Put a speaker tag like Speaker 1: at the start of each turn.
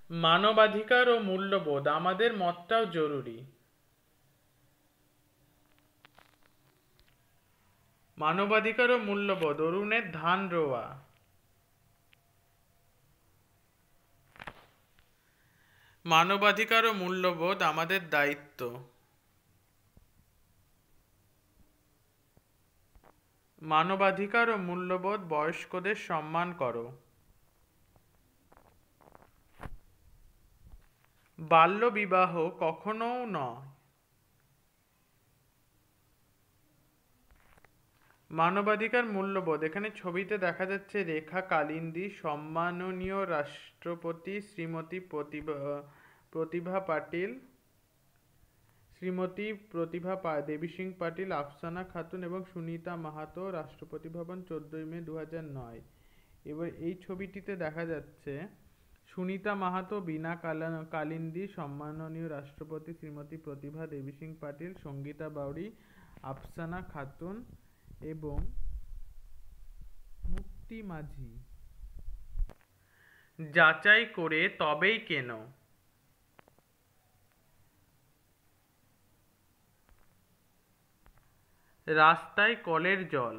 Speaker 1: মানবাধিকার ও মূল্যবোধ আমাদের মতটাও জরুরি। মানবাধিকার ও মূল্যবোধ অরুণের ধান রোয়া। মানবাধিকার ও মূল্যবোধ আমাদের দায়িত্ব। মানবাধিকার ও মূল্যবোধ বয়স্কদের সম্মান করো। বাল্যবিবাহ কখনোও নয়। মানবাধিকার মূল্যবোধ, এখানে ছবিতে দেখা যাচ্ছে রেখা কালিন্দী, সম্মাননীয় রাষ্ট্রপতি শ্রীমতী প্রতিভা পাটিল, দেবী সিং পাটিল, আফসানা খাতুন এবং সুনিতা মাহাতো, রাষ্ট্রপতি ভবন 14 মে 2009। এবার এই ছবিটিতে দেখা যাচ্ছে সুনিতা মাহাতো, বীণা কালিন্দী, সম্মাননীয় রাষ্ট্রপতি শ্রীমতী প্রতিভা দেবী সিং পাটিল, সঙ্গীতা বাউরি, আফসানা খাতুন এবং মুক্তি মাঝি। যাচাই করে তবেই কেন। রাস্তায় কলের জল।